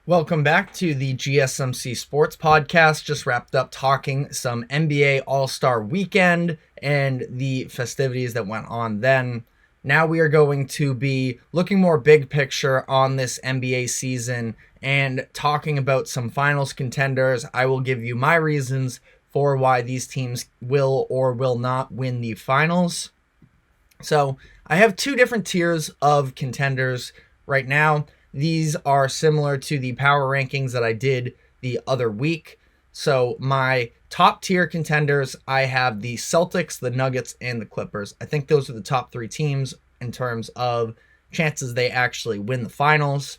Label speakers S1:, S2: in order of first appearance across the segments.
S1: Welcome back to the GSMC Sports Podcast. Just wrapped up talking some NBA All-Star Weekend and the festivities that went on then. Now we are going to be looking more big picture on this NBA season and talking about some finals contenders. I will give you my reasons for why these teams will or will not win the finals. So I have two different tiers of contenders right now. These are similar to the power rankings that I did the other week. So my top tier contenders, I have the Celtics, the Nuggets, and the Clippers. I think those are the top three teams in terms of chances they actually win the finals.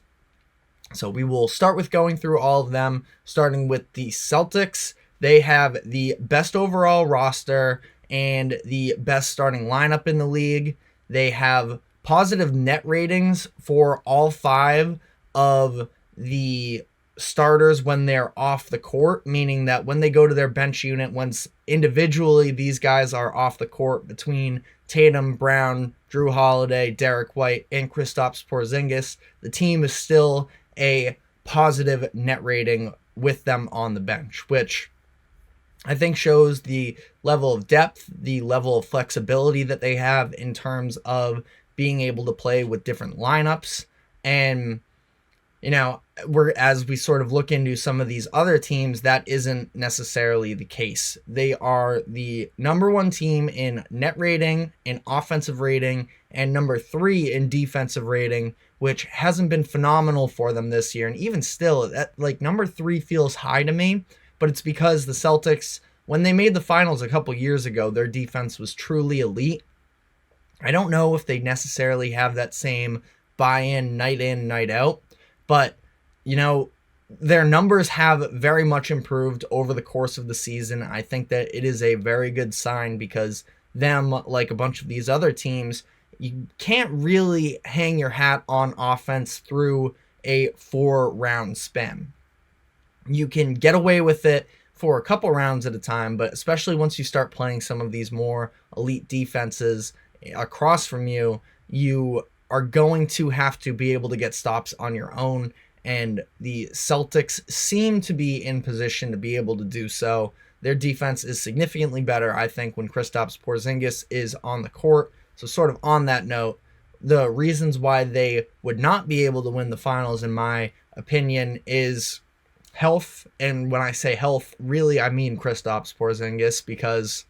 S1: So we will start with going through all of them, starting with the Celtics. They have the best overall roster and the best starting lineup in the league. They have positive net ratings for all five of the starters when they're off the court, meaning that when they go to their bench unit, once individually these guys are off the court between Tatum, Brown, Drew Holiday, Derek White, and Kristaps Porzingis, the team is still a positive net rating with them on the bench, which I think shows the level of depth, the level of flexibility that they have in terms of being able to play with different lineups. And, as we sort of look into some of these other teams, that isn't necessarily the case. They are the number one team in net rating, in offensive rating, and number three in defensive rating, which hasn't been phenomenal for them this year. And even still, that number three feels high to me, but it's because the Celtics, when they made the finals a couple years ago, their defense was truly elite. I don't know if they necessarily have that same buy-in, night out, but, their numbers have very much improved over the course of the season. I think that it is a very good sign because them, like a bunch of these other teams, you can't really hang your hat on offense through a 4-round span. You can get away with it for a couple rounds at a time, but especially once you start playing some of these more elite defenses across from you, you are going to have to be able to get stops on your own, and the Celtics seem to be in position to be able to do so. Their defense is significantly better, I think, when Kristaps Porzingis is on the court. So sort of on that note, the reasons why they would not be able to win the finals, in my opinion, is health. And when I say health, really I mean Kristaps Porzingis, because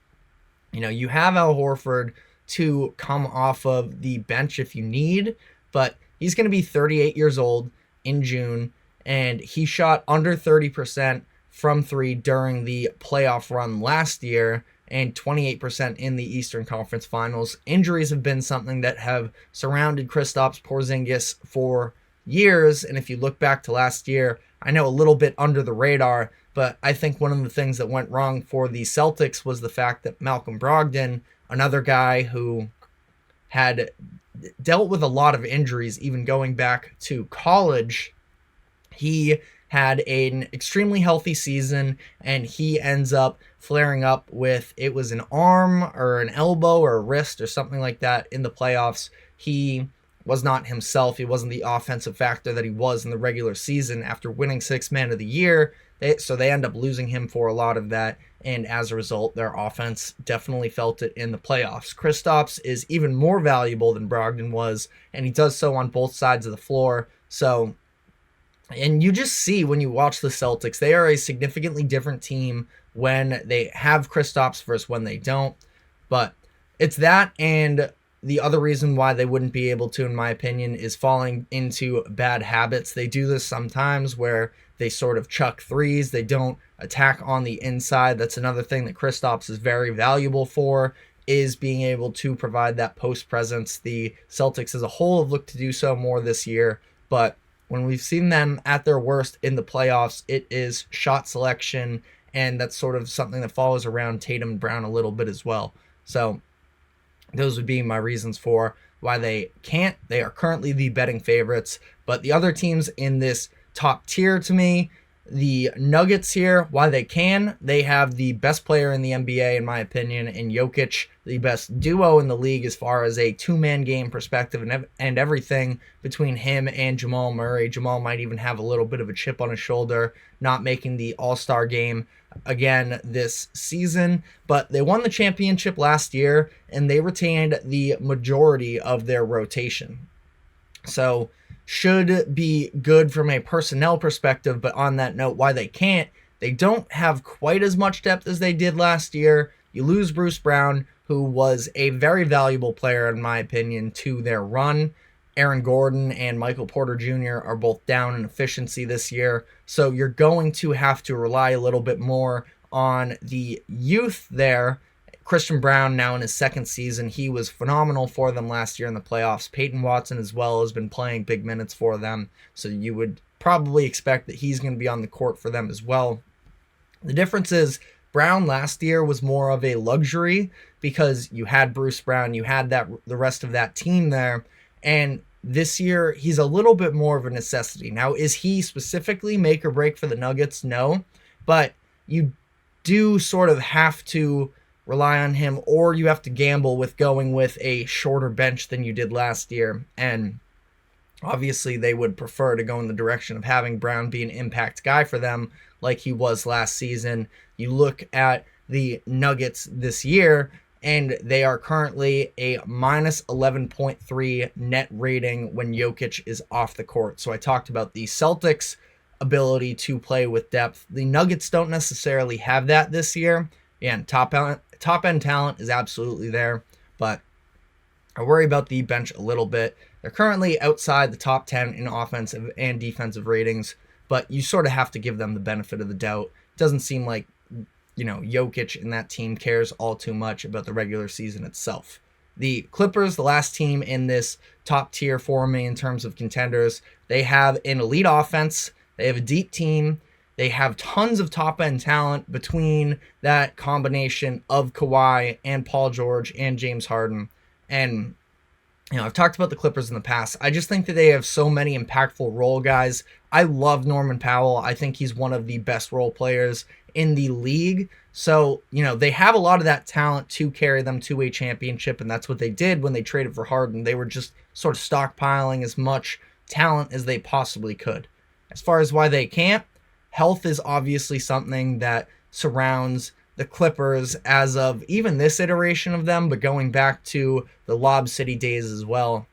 S1: you have Al Horford to come off of the bench if you need, but he's going to be 38 years old in June, and he shot under 30% from three during the playoff run last year and 28% in the Eastern Conference Finals. Injuries have been something that have surrounded Kristaps Porzingis for years, and if you look back to last year, I know a little bit under the radar, but I think one of the things that went wrong for the Celtics was the fact that Malcolm Brogdon, another guy who had dealt with a lot of injuries even going back to college, he had an extremely healthy season, and he ends up flaring up with, it was an arm or an elbow or a wrist or something like that in the playoffs. He was not himself. He wasn't the offensive factor that he was in the regular season after winning Sixth Man of the Year. So they end up losing him for a lot of that, and as a result, their offense definitely felt it in the playoffs. Kristaps is even more valuable than Brogdon was, and he does so on both sides of the floor. So, and you just see when you watch the Celtics, they are a significantly different team when they have Kristaps versus when they don't. But it's that, and the other reason why they wouldn't be able to, in my opinion, is falling into bad habits. They do this sometimes where they sort of chuck threes. They don't attack on the inside. That's another thing that Kristaps is very valuable for, is being able to provide that post presence. The Celtics as a whole have looked to do so more this year, but when we've seen them at their worst in the playoffs, it is shot selection, and that's sort of something that follows around Tatum and Brown a little bit as well. So those would be my reasons for why they can't. They are currently the betting favorites, but the other teams in this top tier to me, The Nuggets here, why they can, they have the best player in the NBA, in my opinion, in Jokic, the best duo in the league as far as a two-man game perspective and everything between him and Jamal Murray. Jamal might even have a little bit of a chip on his shoulder, not making the All-Star game again this season, but they won the championship last year, and they retained the majority of their rotation. So should be good from a personnel perspective, but on that note, why they can't, they don't have quite as much depth as they did last year. You lose Bruce Brown, who was a very valuable player, in my opinion, to their run. Aaron Gordon and Michael Porter Jr. are both down in efficiency this year, so you're going to have to rely a little bit more on the youth there. Christian Brown now in his second season. He was phenomenal for them last year in the playoffs. Peyton Watson as well has been playing big minutes for them, so you would probably expect that he's going to be on the court for them as well. The difference is Brown last year was more of a luxury because you had Bruce Brown, you had the rest of that team there, and this year he's a little bit more of a necessity. Now, is he specifically make or break for the Nuggets? No, but you do sort of have to rely on him, or you have to gamble with going with a shorter bench than you did last year. And obviously they would prefer to go in the direction of having Brown be an impact guy for them like he was last season. You look at the Nuggets this year, and they are currently a minus 11.3 net rating when Jokic is off the court. So I talked about the Celtics' ability to play with depth. The Nuggets don't necessarily have that this year. And top end talent is absolutely there, but I worry about the bench a little bit. They're currently outside the top 10 in offensive and defensive ratings, but you sort of have to give them the benefit of the doubt. It doesn't seem like, Jokic and that team cares all too much about the regular season itself. The Clippers, the last team in this top tier for me in terms of contenders, they have an elite offense. They have a deep team. They have tons of top-end talent between that combination of Kawhi and Paul George and James Harden. And, I've talked about the Clippers in the past. I just think that they have so many impactful role guys. I love Norman Powell. I think he's one of the best role players in the league. So, they have a lot of that talent to carry them to a championship, and that's what they did when they traded for Harden. They were just sort of stockpiling as much talent as they possibly could. As far as why they can't, health is obviously something that surrounds the Clippers as of even this iteration of them, but going back to the Lob City days as well.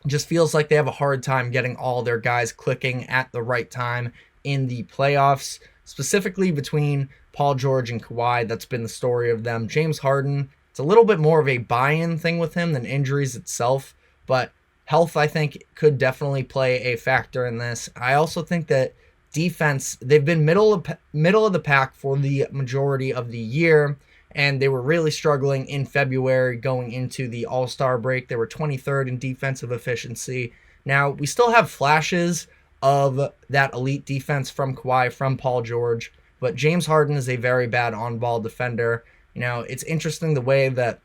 S1: It just feels like they have a hard time getting all their guys clicking at the right time in the playoffs, specifically between Paul George and Kawhi. That's been the story of them. James Harden, it's a little bit more of a buy-in thing with him than injuries itself, but health, I think, could definitely play a factor in this. I also think that defense, they've been middle of the pack for the majority of the year, and they were really struggling in February going into the All-Star break. They were 23rd in defensive efficiency. Now, we still have flashes of that elite defense from Kawhi, from Paul George, but James Harden is a very bad on-ball defender. It's interesting the way that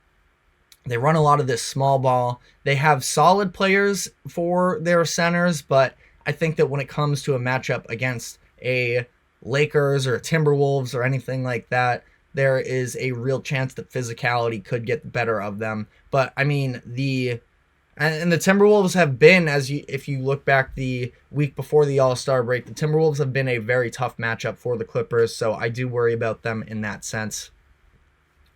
S1: they run a lot of this small ball. They have solid players for their centers, but I think that when it comes to a matchup against a Lakers or a Timberwolves or anything like that, there is a real chance that physicality could get the better of them. But the Timberwolves have been, if you look back the week before the All-Star break, the Timberwolves have been a very tough matchup for the Clippers, so I do worry about them in that sense.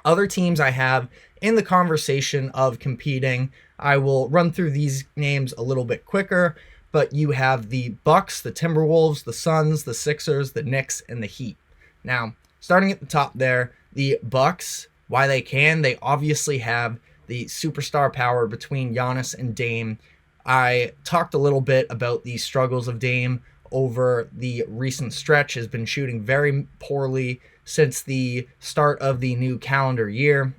S1: Other teams I have in the conversation of competing, I will run through these names a little bit quicker. But you have the Bucks, the Timberwolves, the Suns, the Sixers, the Knicks, and the Heat. Now, starting at the top there, the Bucks, why they can, they obviously have the superstar power between Giannis and Dame. I talked a little bit about the struggles of Dame over the recent stretch, has been shooting very poorly since the start of the new calendar year.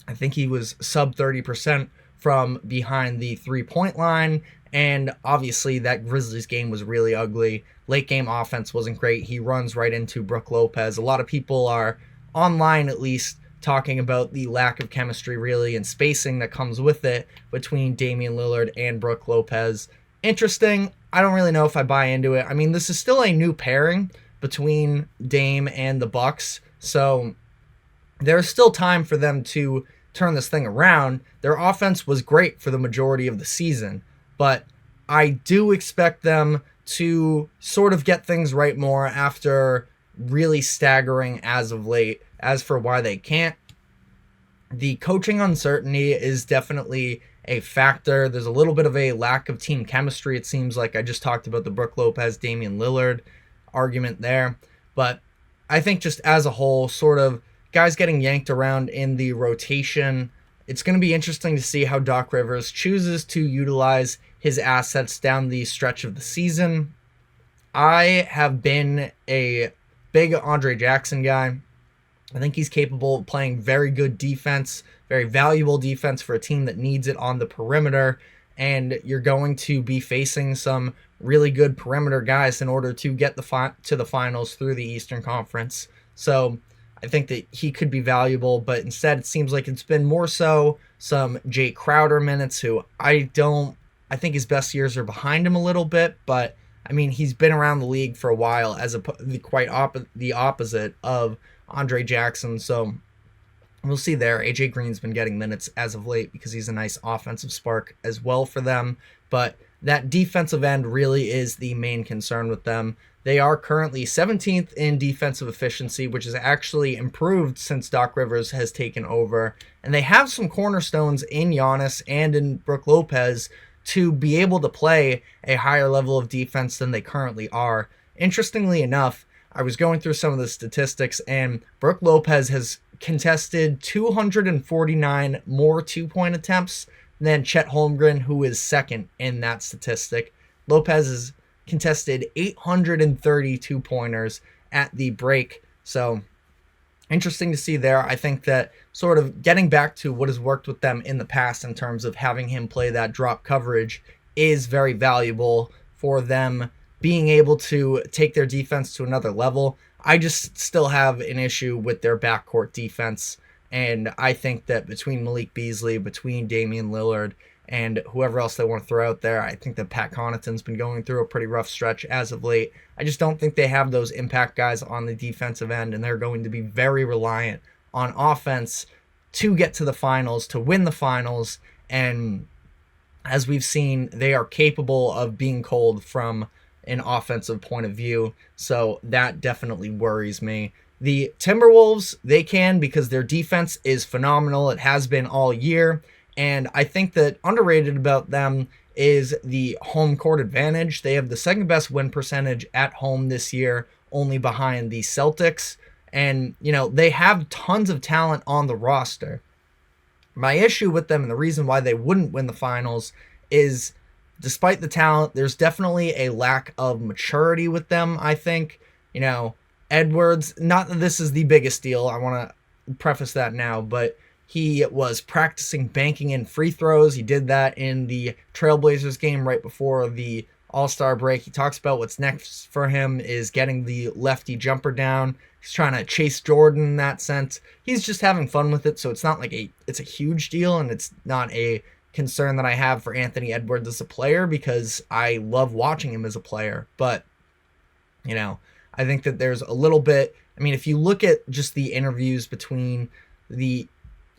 S1: I think he was sub 30% from behind the three-point line. And obviously that Grizzlies game was really ugly. Late game offense wasn't great. He runs right into Brook Lopez. A lot of people are online, at least, talking about the lack of chemistry really and spacing that comes with it between Damian Lillard and Brook Lopez. Interesting. I don't really know if I buy into it. This is still a new pairing, between Dame and the Bucks. So there's still time for them to turn this thing around. Their offense was great for the majority of the season, but I do expect them to sort of get things right more after really staggering as of late. As for why they can't, the coaching uncertainty is definitely a factor. There's a little bit of a lack of team chemistry, it seems like. I just talked about the Brook Lopez, Damian Lillard argument there. But I think just as a whole, sort of guys getting yanked around in the rotation. It's going to be interesting to see how Doc Rivers chooses to utilize his assets down the stretch of the season. I have been a big Andre Jackson guy. I think he's capable of playing very good defense, very valuable defense for a team that needs it on the perimeter. And you're going to be facing some really good perimeter guys in order to get to the finals through the Eastern Conference. So I think that he could be valuable, but instead it seems like it's been more so some Jay Crowder minutes, who I think his best years are behind him a little bit, but I mean, he's been around the league for a while as the opposite of Andre Jackson. So we'll see there. AJ Green's been getting minutes as of late because he's a nice offensive spark as well for them. But that defensive end really is the main concern with them. They are currently 17th in defensive efficiency, which has actually improved since Doc Rivers has taken over. And they have some cornerstones in Giannis and in Brook Lopez to be able to play a higher level of defense than they currently are. Interestingly enough, I was going through some of the statistics, and Brook Lopez has contested 249 more two-point attempts than Chet Holmgren, who is second in that statistic. Lopez has contested 832 pointers at the break. So interesting to see there. I think that sort of getting back to what has worked with them in the past in terms of having him play that drop coverage is very valuable for them being able to take their defense to another level. I just still have an issue with their backcourt defense. And I think that between Malik Beasley, between Damian Lillard, and whoever else they want to throw out there, I think that Pat Connaughton's been going through a pretty rough stretch as of late. I just don't think they have those impact guys on the defensive end, and they're going to be very reliant on offense to get to the finals, to win the finals. And as we've seen, they are capable of being cold from an offensive point of view. So that definitely worries me. The Timberwolves, they can, because their defense is phenomenal. It has been all year. And I think that underrated about them is the home court advantage. They have the second best win percentage at home this year, only behind the Celtics. And, they have tons of talent on the roster. My issue with them, and the reason why they wouldn't win the finals, is despite the talent, there's definitely a lack of maturity with them, I think. Edwards, not that this is the biggest deal, I want to preface that now, but he was practicing banking in free throws. He did that in the Trailblazers game right before the All-Star break. He talks about what's next for him is getting the lefty jumper down. He's trying to chase Jordan in that sense. He's just having fun with it, so it's not like it's a huge deal, and it's not a concern that I have for Anthony Edwards as a player, because I love watching him as a player. But, I think that there's a little bit, if you look at just the interviews between the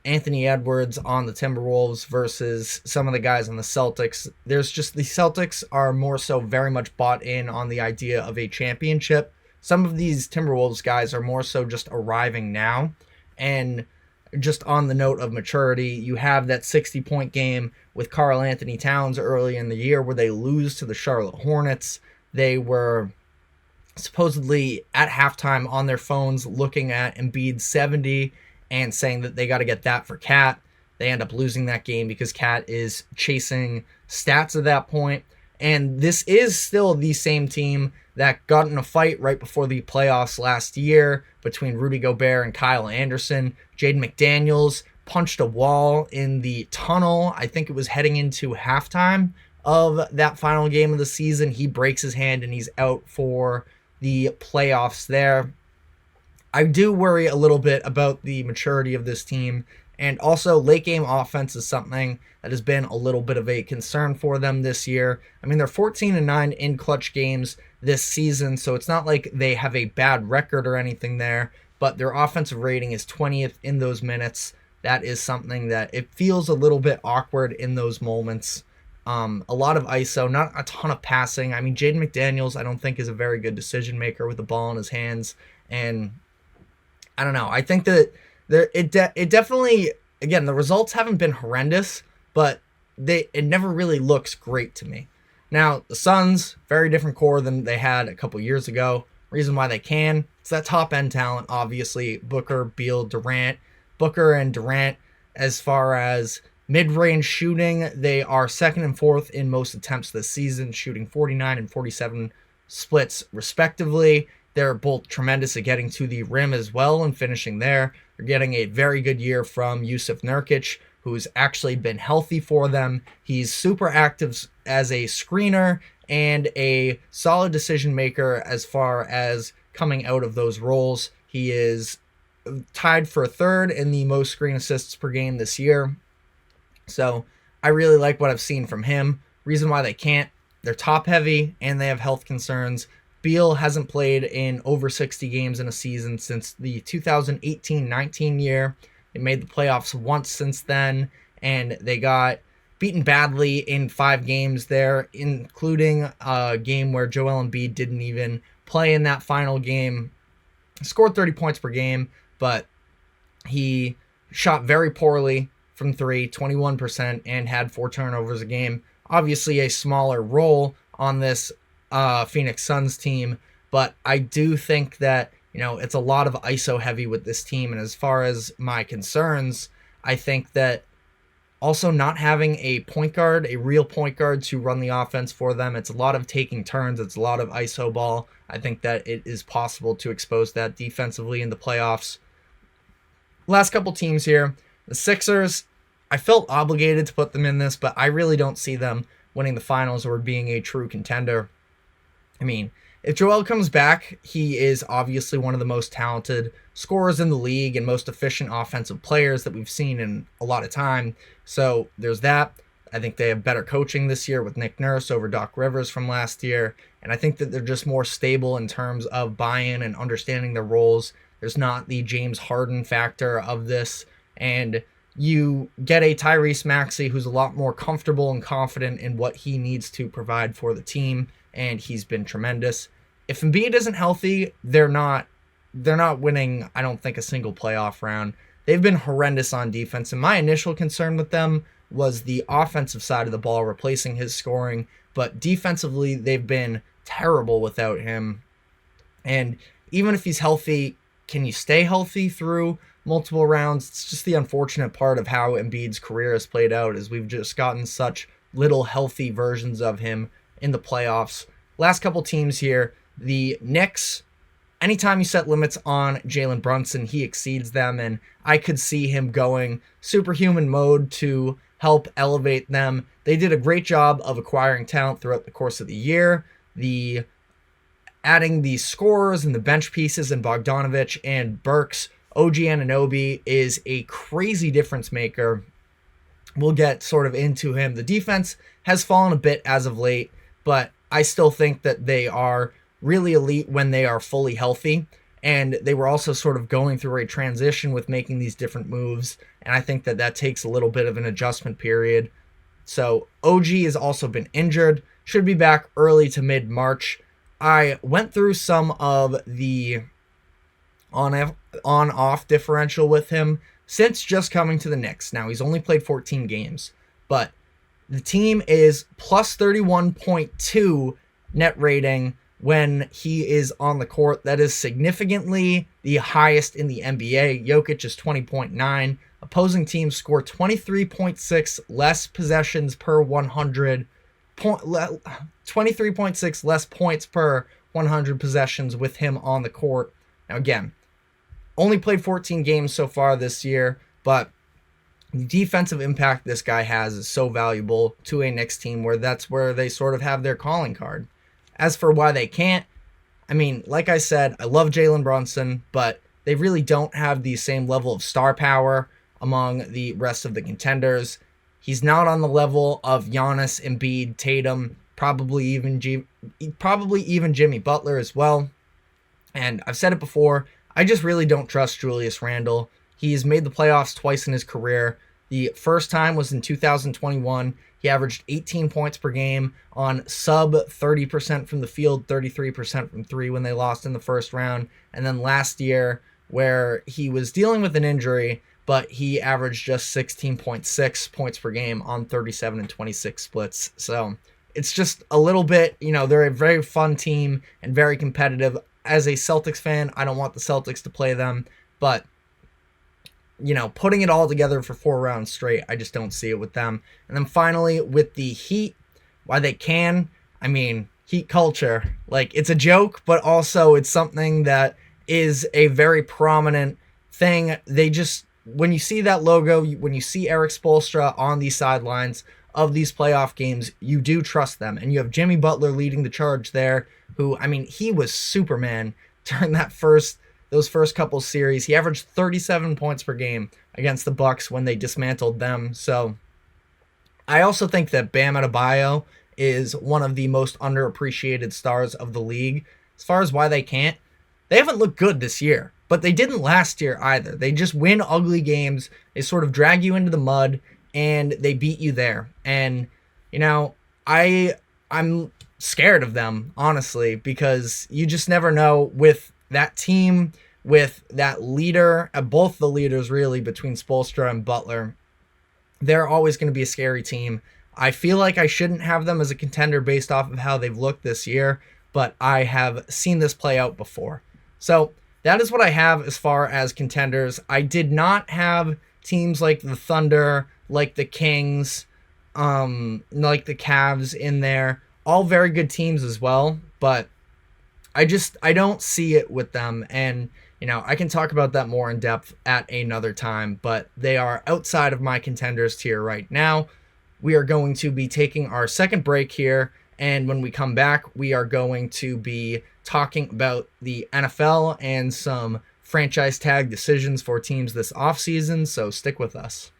S1: Anthony Edwards on the Timberwolves versus some of the guys on the Celtics, there's just the Celtics are more so very much bought in on the idea of a championship. Some of these Timberwolves guys are more so just arriving now. And just on the note of maturity, you have that 60-point game with Karl Anthony Towns early in the year where they lose to the Charlotte Hornets. They were supposedly at halftime on their phones looking at Embiid's 70 and saying that they got to get that for Cat. They end up losing that game because Cat is chasing stats at that point. And this is still the same team that got in a fight right before the playoffs last year between Rudy Gobert and Kyle Anderson. Jaden McDaniels punched a wall in the tunnel. I think it was heading into halftime of that final game of the season. He breaks his hand and he's out for the playoffs there. I do worry a little bit about the maturity of this team, and also late game offense is something that has been a little bit of a concern for them this year. They're 14-9 in clutch games. this season, so it's not like they have a bad record or anything there, but their offensive rating is 20th in those minutes. That is something that it feels a little bit awkward in those moments. A lot of ISO, not a ton of passing. I mean, Jaden McDaniels, I don't think is a very good decision maker with the ball in his hands, and I don't know. I think that it definitely, again, the results haven't been horrendous, but it never really looks great to me. Now, the Suns, very different core than they had a couple years ago. Reason why they can, it's that top-end talent, obviously. Booker, Beal, Durant. Booker and Durant, as far as mid-range shooting, they are second and fourth in most attempts this season, shooting 49 and 47 splits respectively. They're both tremendous at getting to the rim as well and finishing there. They're getting a very good year from Yusuf Nurkic, who's actually been healthy for them. He's super active as a screener and a solid decision maker as far as coming out of those roles. He is tied for third in the most screen assists per game this year. So I really like what I've seen from him. Reason why they can't, they're top heavy and they have health concerns. Beal hasn't played in over 60 games in a season since the 2018-19 year. They made the playoffs once since then, and they got beaten badly in 5 games there, including a game where Joel Embiid didn't even play in that final game. Scored 30 points per game, but he shot very poorly from 3, 21%, and had 4 turnovers a game. Obviously a smaller role on this Phoenix Suns team, but I do think that, it's a lot of ISO heavy with this team. And as far as my concerns, I think that also not having a point guard, a real point guard to run the offense for them, it's a lot of taking turns. It's a lot of ISO ball. I think that it is possible to expose that defensively in the playoffs. Last couple teams here, the Sixers, I felt obligated to put them in this, but I really don't see them winning the finals or being a true contender. I mean, if Joel comes back, he is obviously one of the most talented scorers in the league and most efficient offensive players that we've seen in a lot of time. So there's that. I think they have better coaching this year with Nick Nurse over Doc Rivers from last year. And I think that they're just more stable in terms of buy-in and understanding their roles. There's not the James Harden factor of this. And you get a Tyrese Maxey who's a lot more comfortable and confident in what he needs to provide for the team. And he's been tremendous. If Embiid isn't healthy, they're not winning, I don't think, a single playoff round. They've been horrendous on defense, and my initial concern with them was the offensive side of the ball, replacing his scoring, but defensively, they've been terrible without him. And even if he's healthy, can you stay healthy through multiple rounds? It's just the unfortunate part of how Embiid's career has played out, is we've just gotten such little healthy versions of him in the playoffs. Last couple teams here, the Knicks, anytime you set limits on Jalen Brunson, he exceeds them, and I could see him going superhuman mode to help elevate them. They did a great job of acquiring talent throughout the course of the year. Adding the scorers and the bench pieces in Bogdanovich and Burks. OG Anunoby is a crazy difference maker. We'll get sort of into him. The defense has fallen a bit as of late, but I still think that they are really elite when they are fully healthy, and they were also sort of going through a transition with making these different moves, and I think that takes a little bit of an adjustment period. So OG has also been injured, should be back early to mid-March. I went through some of the on-off differential with him since just coming to the Knicks. Now, he's only played 14 games, but the team is plus 31.2 net rating when he is on the court. That is significantly the highest in the NBA. Jokic is 20.9. Opposing teams score 23.6 less possessions per 100. 23.6 less points per 100 possessions with him on the court. Now again, only played 14 games so far this year, but the defensive impact this guy has is so valuable to a Knicks team where that's where they sort of have their calling card. As for why they can't, I mean, like I said, I love Jalen Brunson, but they really don't have the same level of star power among the rest of the contenders. He's not on the level of Giannis, Embiid, Tatum, probably even probably even Jimmy Butler as well. And I've said it before, I just really don't trust Julius Randle. He's made the playoffs twice in his career. The first time was in 2021. He averaged 18 points per game on sub 30% from the field, 33% from three when they lost in the first round. And then last year, where he was dealing with an injury, but he averaged just 16.6 points per game on 37 and 26 splits. So it's just a little bit, they're a very fun team and very competitive. As a Celtics fan, I don't want the Celtics to play them, but putting it all together for 4 rounds straight, I just don't see it with them. And then finally, with the Heat, why they can, Heat culture. Like, it's a joke, but also it's something that is a very prominent thing. They just, when you see that logo, when you see Eric Spoelstra on these sidelines of these playoff games, you do trust them. And you have Jimmy Butler leading the charge there, who, he was Superman during those first couple series. He averaged 37 points per game against the Bucks when they dismantled them. So I also think that Bam Adebayo is one of the most underappreciated stars of the league. As far as why they can't, they haven't looked good this year, but they didn't last year either. They just win ugly games. They sort of drag you into the mud and they beat you there. And, I'm scared of them, honestly, because you just never know with that team, with that leader, both the leaders really between Spoelstra and Butler. They're always going to be a scary team. I feel like I shouldn't have them as a contender based off of how they've looked this year, but I have seen this play out before. So that is what I have as far as contenders. I did not have teams like the Thunder, like the Kings, like the Cavs in there. All very good teams as well, but I don't see it with them. And, I can talk about that more in depth at another time, but they are outside of my contenders tier right now. We are going to be taking our second break here, and when we come back, we are going to be talking about the NFL and some franchise tag decisions for teams this offseason, so stick with us.